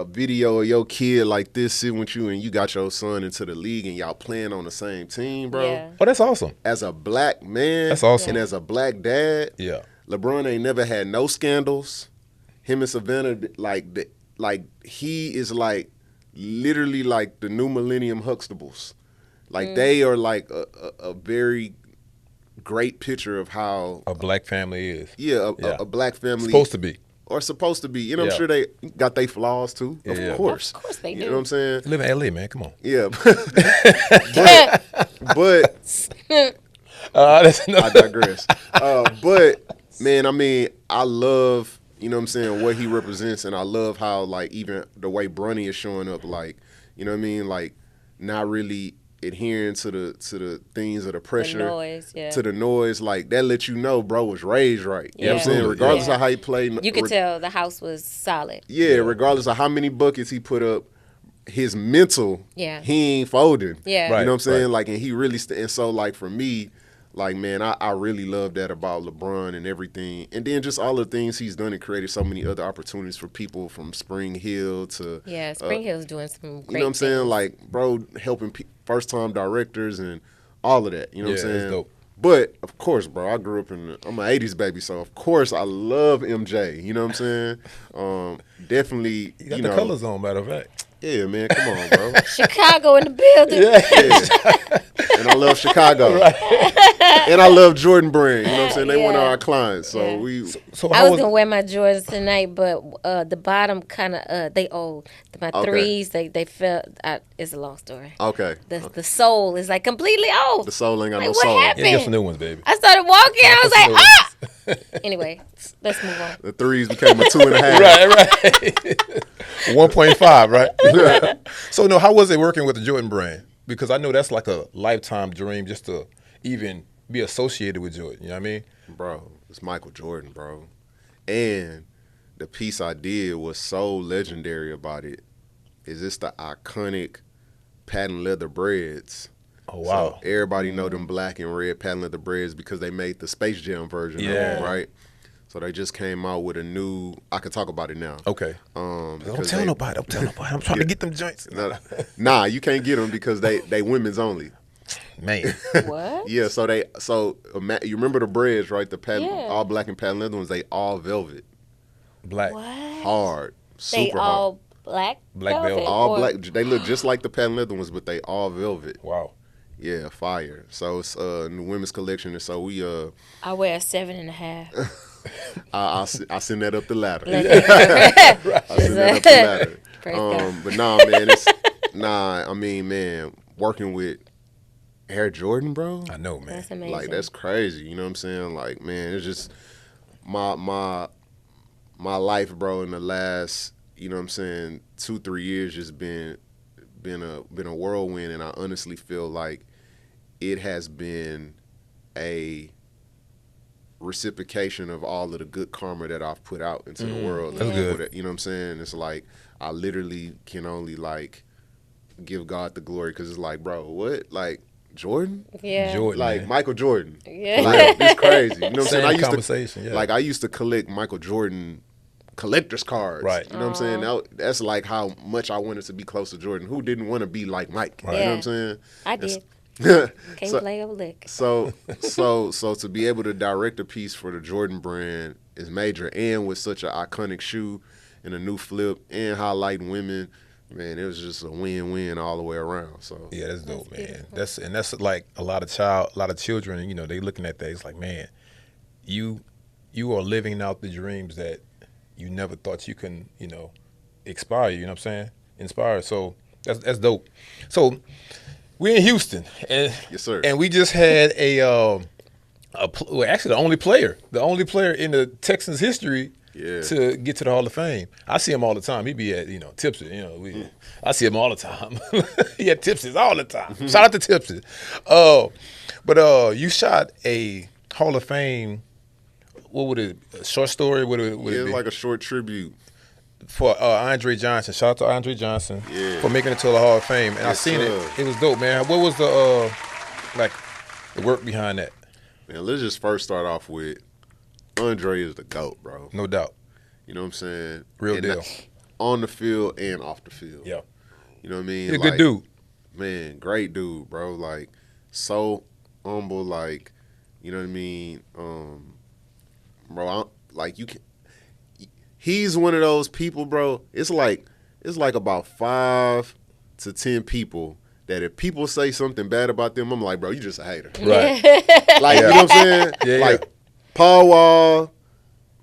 Speaker 3: video of your kid like this sitting with you and you got your son into the league and y'all playing on the same team, bro.
Speaker 2: Yeah.
Speaker 1: Oh, that's awesome.
Speaker 3: As a black man.
Speaker 1: That's awesome.
Speaker 3: And as a black dad.
Speaker 1: Yeah.
Speaker 3: LeBron ain't never had no scandals. Him and Savannah, he is like literally like the new Millennium Huxtables. Like they are like a very great picture of how
Speaker 1: A black family is.
Speaker 3: a black family
Speaker 1: Supposed to be.
Speaker 3: or supposed to be. And I'm
Speaker 1: Yeah.
Speaker 3: sure they got their flaws too.
Speaker 1: Yeah.
Speaker 3: Of course.
Speaker 2: Of course they
Speaker 3: You
Speaker 2: do.
Speaker 3: know what I'm saying?
Speaker 1: You live in LA, man. Come on.
Speaker 3: Yeah. but
Speaker 1: That's
Speaker 3: I digress. But man, I mean, I love, you know what I'm saying, what he represents, and I love how like even the way Bronny is showing up, like, you know what I mean, like not really adhering to the things of the pressure,
Speaker 2: noise, yeah.
Speaker 3: to the noise, like that lets you know bro was raised right. You know what I'm saying?
Speaker 1: Absolutely,
Speaker 3: Regardless
Speaker 2: yeah.
Speaker 3: of how he played,
Speaker 2: You could tell the house was solid.
Speaker 3: yeah, regardless of how many buckets he put up, his mental,
Speaker 2: Yeah.
Speaker 3: he ain't folding.
Speaker 2: Yeah.
Speaker 1: Right.
Speaker 3: You know what I'm saying?
Speaker 1: right.
Speaker 3: Like, and he really, and so like for me, like, man, I really love that about LeBron and everything. And then just all the things he's done and created so many other opportunities for people from Spring Hill to,
Speaker 2: Yeah, Spring Hill's doing some great
Speaker 3: you know what I'm saying?
Speaker 2: things.
Speaker 3: Like, bro, helping first-time directors and all of that. You know what
Speaker 1: Yeah,
Speaker 3: I'm
Speaker 1: that's
Speaker 3: saying?
Speaker 1: dope.
Speaker 3: But, of course, bro, I grew up I'm an 80s baby, so of course I love MJ. You know what I'm saying? Definitely,
Speaker 1: You got
Speaker 3: you
Speaker 1: the
Speaker 3: know.
Speaker 1: colors on, matter of fact.
Speaker 3: Yeah, man, come on, bro.
Speaker 2: Chicago in the building.
Speaker 3: Yeah. And I love Chicago. And I love Jordan Brand. You know what I'm saying? They one of
Speaker 2: Yeah.
Speaker 3: our clients. So
Speaker 2: Yeah.
Speaker 3: we
Speaker 1: So
Speaker 2: I
Speaker 1: how
Speaker 2: was gonna wear my Jordans tonight, but the bottom kind of they old. My
Speaker 3: Okay.
Speaker 2: threes they fell. It's a long story.
Speaker 3: okay.
Speaker 2: The sole is like completely old.
Speaker 3: The soul ain't got
Speaker 2: Like,
Speaker 3: no
Speaker 2: what
Speaker 3: soul.
Speaker 2: happened?
Speaker 1: Yeah, get some new ones, baby.
Speaker 2: I started walking. I was like, ah. Anyway, let's move on.
Speaker 3: The threes became a 2.5.
Speaker 1: Right. 1.5, right? So, no, how was it working with the Jordan brand? Because I know that's like a lifetime dream just to even be associated with Jordan. You know what I mean?
Speaker 3: Bro, it's Michael Jordan, bro. And the piece I did was so legendary about it. Is this the iconic patent leather breads?
Speaker 1: Oh, wow.
Speaker 3: So everybody know them black and red patent leather breads because they made the Space Jam version of
Speaker 1: Yeah.
Speaker 3: them, right? So they just came out with a new. I can talk about it now.
Speaker 1: Okay.
Speaker 3: Because
Speaker 1: Don't tell nobody. Don't tell nobody. I'm trying to get them joints.
Speaker 3: Nah, you can't get them because they women's only.
Speaker 1: Man.
Speaker 2: What?
Speaker 3: Yeah, you remember the breads, right? The patent,
Speaker 2: Yeah.
Speaker 3: all black and patent leather ones. They all velvet,
Speaker 1: Black.
Speaker 2: What?
Speaker 3: hard,
Speaker 2: They
Speaker 3: super
Speaker 2: all
Speaker 3: hard,
Speaker 2: black.
Speaker 1: Black velvet.
Speaker 3: all
Speaker 2: or-
Speaker 3: black. They look just like the patent leather ones, but they all velvet.
Speaker 1: Wow.
Speaker 3: Yeah, fire. So it's new women's collection, and so we
Speaker 2: I wear a 7.5.
Speaker 3: I send that up the ladder.
Speaker 2: Black.
Speaker 3: I send that up the ladder.
Speaker 2: Praise God.
Speaker 3: But nah, man, I mean, man, working with Air Jordan, bro.
Speaker 1: I know, man.
Speaker 2: That's amazing.
Speaker 3: Like that's crazy. You know what I'm saying? Like, man, it's just my life, bro, in the last, you know what I'm saying, 2-3 years just been a whirlwind, and I honestly feel like it has been a reciprocation of all of the good karma that I've put out into the world.
Speaker 1: That's good.
Speaker 3: You know what I'm saying? It's like I literally can only like give God the glory because it's like, bro, what? Like Jordan?
Speaker 2: Yeah.
Speaker 1: Jordan.
Speaker 3: Like
Speaker 1: man.
Speaker 3: Michael Jordan.
Speaker 2: Yeah.
Speaker 3: Like, it's crazy. You know what I'm
Speaker 1: Same
Speaker 3: saying?
Speaker 1: conversation, yeah.
Speaker 3: I used to collect Michael Jordan collector's cards.
Speaker 1: Right.
Speaker 3: You know what I'm saying? That's like how much I wanted to be close to Jordan. Who didn't want to be like Mike?
Speaker 1: Right.
Speaker 3: You know
Speaker 2: Yeah.
Speaker 3: what I'm saying?
Speaker 2: I did. Can't
Speaker 3: So-
Speaker 2: play a lick.
Speaker 3: So to be able to direct a piece for the Jordan brand is major, and with such an iconic shoe and a new flip and highlighting women, man, it was just a win-win all the way around. So
Speaker 1: Yeah, that's dope,
Speaker 2: That's
Speaker 1: man.
Speaker 2: beautiful.
Speaker 1: That's like a lot of children. You know, they looking at that. It's like, man, you are living out the dreams that you never thought you can, inspire. You know what I'm saying? Inspire. So that's dope. So we're in Houston, and
Speaker 3: Yes, sir.
Speaker 1: And we just had actually the only player in the Texans history.
Speaker 3: Yeah.
Speaker 1: To get to the Hall of Fame. I see him all the time. He be at, Tipsy. I see him all the time. He at Tipsy's all the time. Shout out to Tipsy. But you shot a Hall of Fame, what would it, a short story? Would it
Speaker 3: it's
Speaker 1: be?
Speaker 3: like a short tribute.
Speaker 1: For Andre Johnson. Shout out to Andre Johnson
Speaker 3: Yeah.
Speaker 1: for making it to the Hall of Fame. And I
Speaker 3: Yes,
Speaker 1: seen
Speaker 3: sir.
Speaker 1: it. It was dope, man. What was the work behind that?
Speaker 3: Man, let's just first start off with Andre is the GOAT, bro.
Speaker 1: No doubt.
Speaker 3: You know what I'm saying?
Speaker 1: Real
Speaker 3: And
Speaker 1: deal.
Speaker 3: on the field and off the field.
Speaker 1: Yeah.
Speaker 3: You know what I mean?
Speaker 1: He's a good dude.
Speaker 3: Man, great dude, bro. Like, so humble, like, you know what I mean? Bro, he's one of those people, bro. It's like about 5 to 10 people that if people say something bad about them, I'm like, bro, you just a hater.
Speaker 1: Right.
Speaker 3: Like, you know what I'm saying?
Speaker 1: Yeah,
Speaker 3: like, Paul Wall,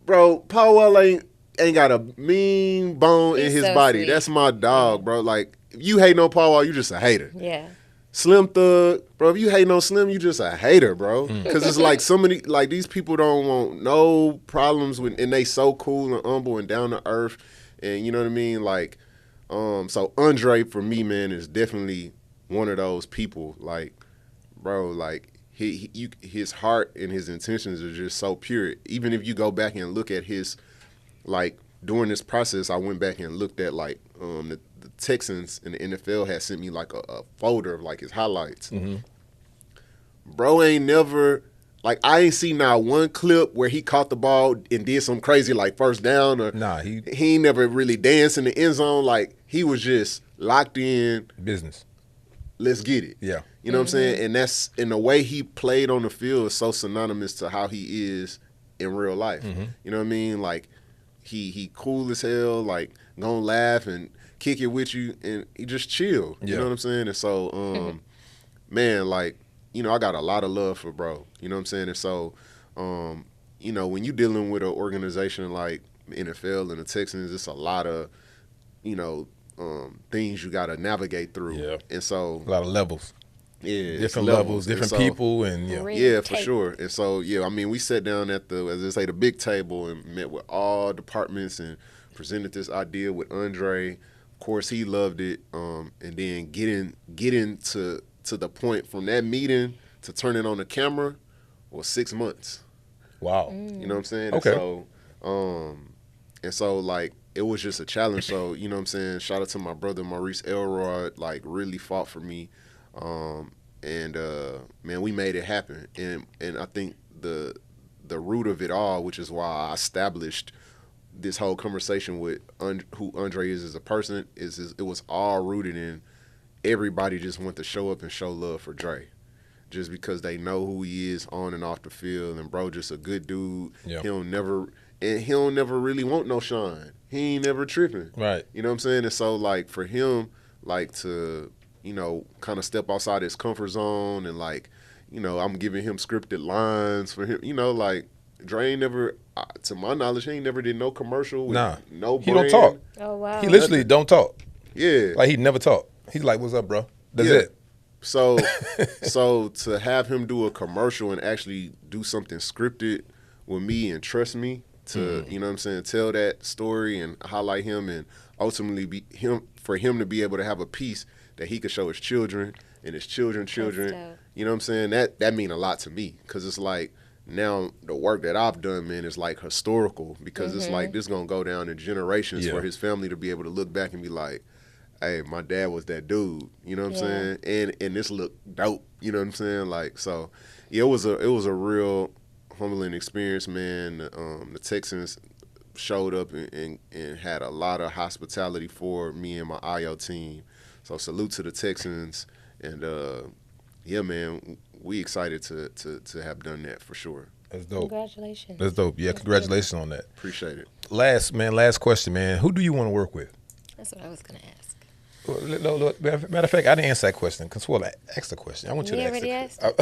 Speaker 3: bro, Paul Wall ain't got a mean bone in
Speaker 2: He's
Speaker 3: his
Speaker 2: so
Speaker 3: body.
Speaker 2: sweet.
Speaker 3: That's my dog, bro. Like, if you hate on Paul Wall, you just a hater.
Speaker 2: Yeah.
Speaker 3: Slim Thug, bro, if you hate on Slim, you just a hater, bro. Because it's like so many, like, these people don't want no problems with, and they so cool and humble and down to earth. And you know what I mean? Like, so Andre, for me, man, is definitely one of those people. Like, bro, like, his heart and his intentions are just so pure. Even if you go back and look at his, like, during this process, I went back and looked at, like, the Texans and the NFL had sent me, like, a folder of, like, his highlights.
Speaker 1: Mm-hmm.
Speaker 3: Bro ain't never, like, I ain't seen not one clip where he caught the ball and did some crazy, like, first down. Or
Speaker 1: Nah,
Speaker 3: he ain't never really danced in the end zone. Like, he was just locked in.
Speaker 1: Business.
Speaker 3: Let's get it.
Speaker 1: Yeah.
Speaker 3: You know what I'm saying? And that's, in the way he played on the field is so synonymous to how he is in real life.
Speaker 1: Mm-hmm.
Speaker 3: You know what I mean? Like, he cool as hell, like, gonna laugh and kick it with you, and he just chill. You know what I'm saying? And so, man, like, you know, I got a lot of love for bro. You know what I'm saying? And so, you know, when you dealing with an organization like the NFL and the Texans, it's a lot of, you know, things you got to navigate through.
Speaker 1: Yeah.
Speaker 3: And so,
Speaker 1: A lot of levels.
Speaker 3: yeah,
Speaker 1: Different levels, different people, and
Speaker 3: yeah, for sure. And so, yeah, I mean, we sat down at the, as they say, the big table and met with all departments and presented this idea with Andre. Of course, he loved it. And then getting to the point from that meeting to turning on the camera was 6 months.
Speaker 1: Wow.
Speaker 3: You know what I'm saying?
Speaker 1: Okay.
Speaker 3: And so, like, it was just a challenge. So, you know what I'm saying? Shout out to my brother Maurice Elrod, like, really fought for me. Man, we made it happen. And I think the root of it all, which is why I established this whole conversation with who Andre is as a person, is it was all rooted in everybody just want to show up and show love for Dre. Just because they know who he is on and off the field, and bro, just a good dude.
Speaker 1: Yeah.
Speaker 3: He'll never really want no shine. He ain't never tripping.
Speaker 1: Right.
Speaker 3: You know what I'm saying? And so, like, for him, like, to, you know, kind of step outside his comfort zone, and, like, you know, I'm giving him scripted lines for him. You know, like, Dre ain't never, to my knowledge, he ain't never did no commercial with no brand.
Speaker 1: He don't talk.
Speaker 2: Oh, wow.
Speaker 1: He literally don't talk.
Speaker 3: Yeah.
Speaker 1: Like, he never talk. He's like, what's up, bro? That's it.
Speaker 3: So to have him do a commercial and actually do something scripted with me and trust me to, you know what I'm saying, tell that story and highlight him, and ultimately for him to be able to have a piece that he could show his children and his children. You know what I'm saying? That mean a lot to me, because it's like, now the work that I've done, man, is like historical, because it's like this gonna go down in generations for his family to be able to look back and be like, hey, my dad was that dude, you know what I'm saying? And this looked dope, you know what I'm saying? Like, so, yeah, it was a real humbling experience, man. The Texans showed up and had a lot of hospitality for me and my IYO team. So salute to the Texans, and yeah, man, we excited to have done that for sure.
Speaker 1: That's dope.
Speaker 2: Congratulations.
Speaker 1: That's dope. Yeah, congratulations on that.
Speaker 3: Appreciate it.
Speaker 1: Last question, man. Who do you want to work with?
Speaker 2: That's what I was going to ask.
Speaker 1: Look, matter of fact, I didn't answer that question. Consuela asked the question. I want you to
Speaker 2: already
Speaker 1: ask
Speaker 2: asked.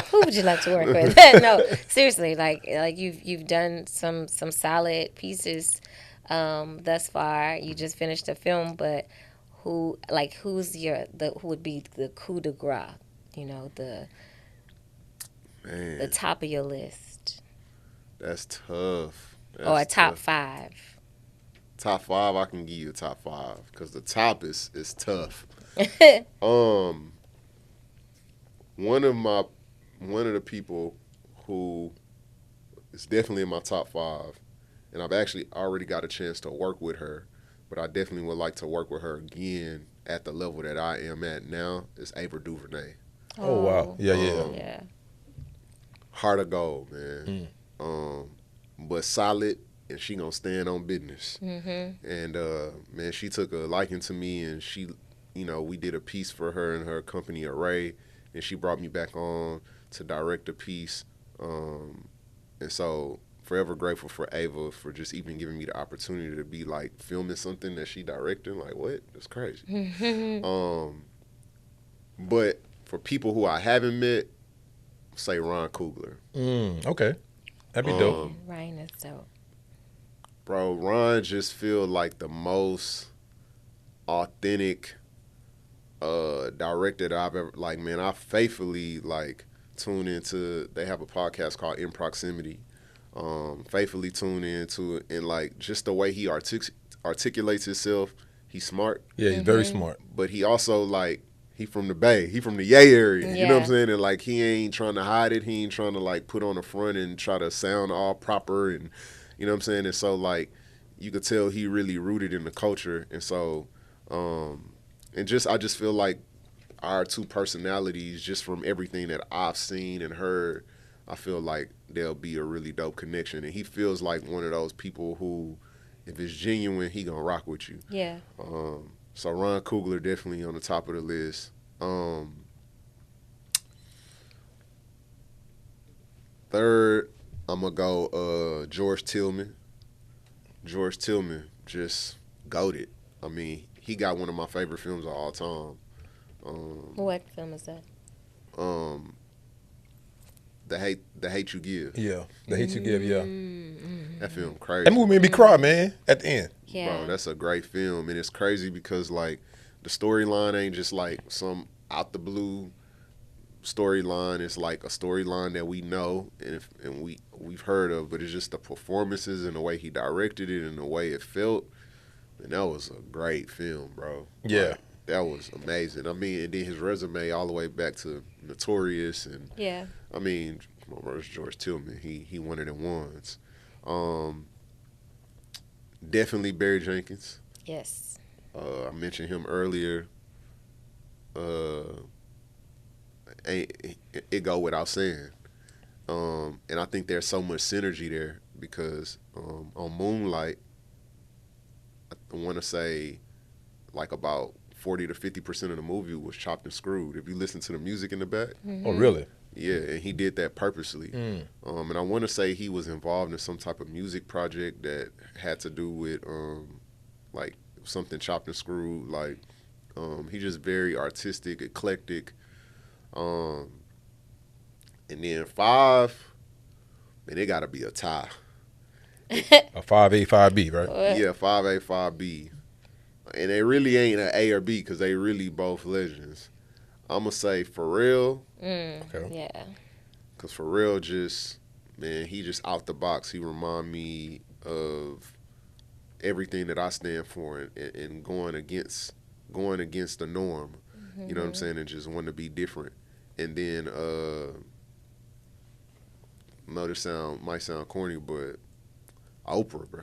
Speaker 2: Who would you like to work with? No, seriously, like you've done some solid pieces thus far. You just finished a film, but who would be the coup de grace? You know, the top of your list.
Speaker 3: That's tough.
Speaker 2: Or a top 5.
Speaker 3: Top 5, I can give you a top 5, because the top is tough. One of the people who is definitely in my top 5, and I've actually already got a chance to work with her, but I definitely would like to work with her again at the level that I am at now, is Ava DuVernay.
Speaker 1: Oh wow.
Speaker 2: Yeah.
Speaker 3: Heart of gold, man. But solid, and she gonna stand on business. And man, she took a liking to me, and she, you know, we did a piece for her and her company Array, and she brought me back on to direct a piece. And so forever grateful for Ava for just even giving me the opportunity to be like filming something that she directed. Like, what? That's crazy. But for people who I haven't met, say Ron Coogler.
Speaker 1: Okay. That'd be dope.
Speaker 2: Ryan is dope.
Speaker 3: Bro, Ron just feel like the most authentic director that I've ever, like, man, I faithfully, like, tune into, they have a podcast called In Proximity. Faithfully tune into it, and, like, just the way he articulates himself, he's smart.
Speaker 1: Yeah, he's very smart.
Speaker 3: But he also, like, he from the Bay. He from the Yay area.
Speaker 2: Yeah.
Speaker 3: You know what I'm saying? And, like, he ain't trying to hide it. He ain't trying to, like, put on the front and try to sound all proper. And, you know what I'm saying? And so, like, you could tell he really rooted in the culture. And so, I just feel like our two personalities, just from everything that I've seen and heard, I feel like there'll be a really dope connection. And he feels like one of those people who, if it's genuine, he gonna rock with you.
Speaker 2: Yeah.
Speaker 3: So Ron Coogler definitely on the top of the list. Third, I'm gonna go George Tillman. George Tillman just goated. I mean, he got one of my favorite films of all time.
Speaker 2: What film is that?
Speaker 3: The Hate You Give.
Speaker 1: Yeah, The Hate You Give, yeah.
Speaker 3: That film crazy.
Speaker 1: That movie made me cry, man, at the end.
Speaker 2: Yeah.
Speaker 3: Bro, that's a great film, and it's crazy because, like, the storyline ain't just like some out the blue storyline. It's like a storyline that we know and we've heard of, but it's just the performances and the way he directed it and the way it felt. And that was a great film, bro.
Speaker 1: Yeah.
Speaker 3: Like, that was amazing. I mean, and then his resume all the way back to Notorious, and
Speaker 2: Yeah.
Speaker 3: I mean, come on, bro, it's George Tillman. He one of them ones. Definitely Barry Jenkins.
Speaker 2: Yes.
Speaker 3: I mentioned him earlier. It go without saying. And I think there's so much synergy there because on Moonlight, I want to say like about 40 to 50% of the movie was chopped and screwed. If you listen to the music in the back.
Speaker 1: Oh, really?
Speaker 3: Yeah, and he did that purposely. And I want to say he was involved in some type of music project that had to do with like something chopped and screwed. Like he just very artistic, eclectic. And then 5, man, it got to be a tie.
Speaker 1: A 5A, 5B, right?
Speaker 3: Yeah, 5A, 5B. And they really ain't an A or B because they really both legends. I'm going to say Pharrell.
Speaker 1: Okay.
Speaker 2: Yeah.
Speaker 3: Because Pharrell just, man, he just out the box. He remind me of everything that I stand for and going against the norm. You know what I'm saying? And just wanting to be different. And then, no, this might sound corny, but Oprah, bro.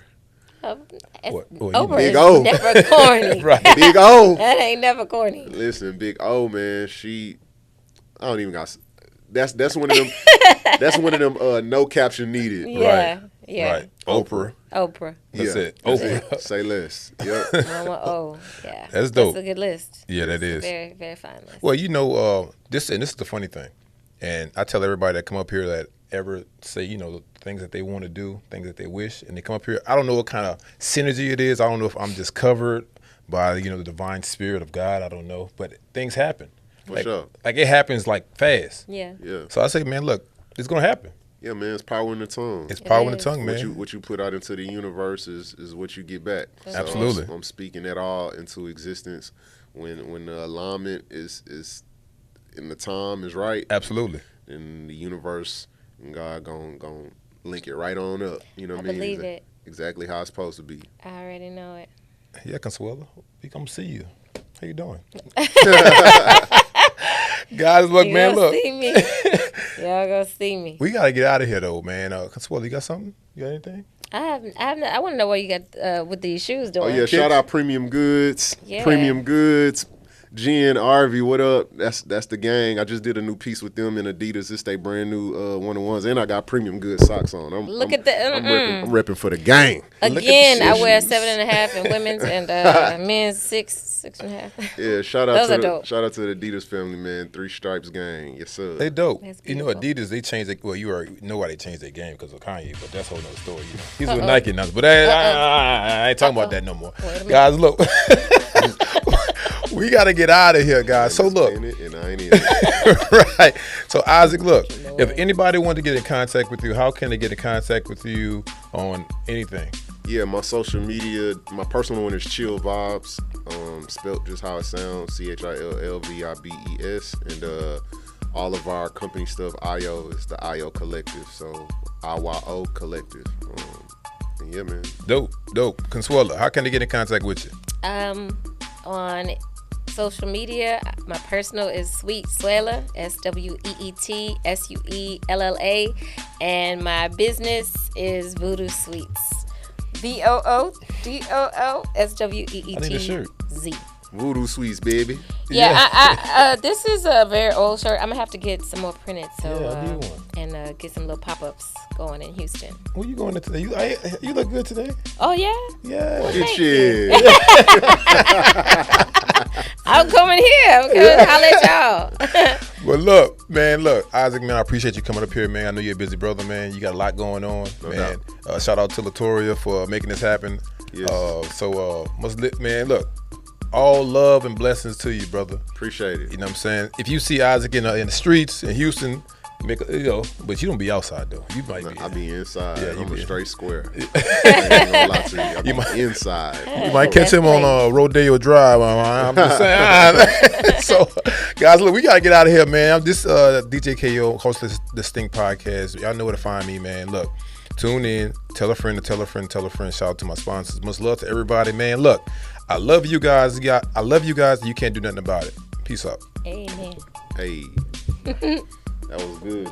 Speaker 2: Oprah
Speaker 3: Big
Speaker 2: is
Speaker 3: O.
Speaker 2: never corny.
Speaker 1: Right.
Speaker 3: Big O.
Speaker 2: That ain't never corny.
Speaker 3: Listen, Big O, man, I don't even got, that's one of them, that's one of them no caption needed.
Speaker 2: Yeah. Yeah.
Speaker 1: Right. Oprah.
Speaker 2: Oprah.
Speaker 1: That's it.
Speaker 3: That's
Speaker 1: Oprah.
Speaker 3: it. Say less. Yep.
Speaker 2: Mama O. Yeah.
Speaker 1: That's dope.
Speaker 2: That's a good list.
Speaker 1: Yeah, that is.
Speaker 2: Very, very fine list.
Speaker 1: Well, you know, this is the funny thing. And I tell everybody that come up here that ever say, you know, the things that they want to do, things that they wish, and they come up here, I don't know what kind of synergy it is. I don't know if I'm just covered by, you know, the divine spirit of God. I don't know. But things happen.
Speaker 3: For sure.
Speaker 1: Like it happens like fast.
Speaker 2: Yeah.
Speaker 3: Yeah.
Speaker 1: So I say, man, look, it's going to happen.
Speaker 3: Yeah, man, it's power in the tongue.
Speaker 1: It's power in the
Speaker 2: is.
Speaker 1: tongue, man.
Speaker 3: What you put out into the universe is what you get back. So
Speaker 1: Absolutely.
Speaker 3: I'm speaking that all into existence when the alignment is and the time is right.
Speaker 1: Absolutely.
Speaker 3: And the universe and God gon' link it right on up. You know what I mean?
Speaker 2: believe it.
Speaker 3: Exactly how it's supposed to be.
Speaker 2: I already know it.
Speaker 1: Yeah, Consuela, we come see you. How you doing? Guys, look, man,
Speaker 2: Y'all
Speaker 1: look.
Speaker 2: see me. Y'all gonna see me.
Speaker 1: We gotta get out of here though, man. Consuela, you got something? You got anything?
Speaker 2: I want to know what you got with these shoes doing.
Speaker 3: Oh yeah, shout out Premium Goods.
Speaker 2: Yeah.
Speaker 3: Premium Goods. Jen, Arvy, what up? That's the gang. I just did a new piece with them in Adidas. It's their brand new one-on-ones, and I got Premium Goods socks on.
Speaker 2: Look at that.
Speaker 3: I'm repping for the gang.
Speaker 2: Again, I wear
Speaker 1: shoes.
Speaker 2: 7.5 in women's and men's 6.5.
Speaker 3: Yeah, shout
Speaker 2: Those are
Speaker 3: out
Speaker 2: dope.
Speaker 3: shout out to the Adidas family, man. 3 Stripes gang. Yes, sir.
Speaker 1: They dope.
Speaker 2: That's
Speaker 1: You know,
Speaker 2: beautiful.
Speaker 1: Adidas, they changed it. Well, you already know why they changed their game because of Kanye, but that's a whole nother story. You know? He's with Nike now, but I ain't talking about that no more.
Speaker 2: Wait a minute.
Speaker 1: Guys, look. We got to get out of here, guys. So look,
Speaker 3: And I ain't in it.
Speaker 1: right. So Isaac, look, if anybody wanted to get in contact with you, how can they get in contact with you on anything?
Speaker 3: Yeah, my social media, my personal one is Chill Vibes, spelled just how it sounds, ChillVibes, and all of our company stuff, IYO, is the IYO Collective, so IYO Collective. And yeah, man.
Speaker 1: Dope. Consuela, how can they get in contact with you?
Speaker 2: On social media, my personal is Sweet Suella, SweetSuella, and my business is Voodoo Sweets, VOODOOSWEETZ.
Speaker 1: I need a shirt.
Speaker 3: Voodoo Sweets, baby.
Speaker 2: Yeah, I this is a very old shirt. I'm gonna have to get some more printed, so
Speaker 1: Yeah, I'll do one.
Speaker 2: and get some little pop-ups going in Houston.
Speaker 1: Where you going to today? You look good today.
Speaker 2: Oh yeah,
Speaker 1: Yeah.
Speaker 2: Thank
Speaker 3: Shit.
Speaker 2: I'm coming here. I'm coming to holler at y'all.
Speaker 1: Well, look, Isaac, man, I appreciate you coming up here, man. I know you're a busy brother, man. You got a lot going on,
Speaker 3: No
Speaker 1: man. Shout out to Latoria for making this happen.
Speaker 3: Yes.
Speaker 1: Man, look, all love and blessings to you, brother.
Speaker 3: Appreciate it.
Speaker 1: You know what I'm saying? If you see Isaac in the streets in Houston, but you don't be outside though. You might be.
Speaker 3: I be inside.
Speaker 1: Yeah, you
Speaker 3: I'm a
Speaker 1: be.
Speaker 3: straight square. I ain't gonna lie to you. I be inside.
Speaker 1: You might catch him on Rodeo Drive. I'm just saying. So, guys, look, we gotta get out of here, man. I'm this DJ KO, host of this Stink podcast. Y'all know where to find me, man. Look, tune in, tell a friend to tell a friend, tell a friend. Shout out to my sponsors. Much love to everybody, man. Look, I love you guys. I love you guys. You can't do nothing about it. Peace out.
Speaker 2: Amen.
Speaker 3: Hey. That was good.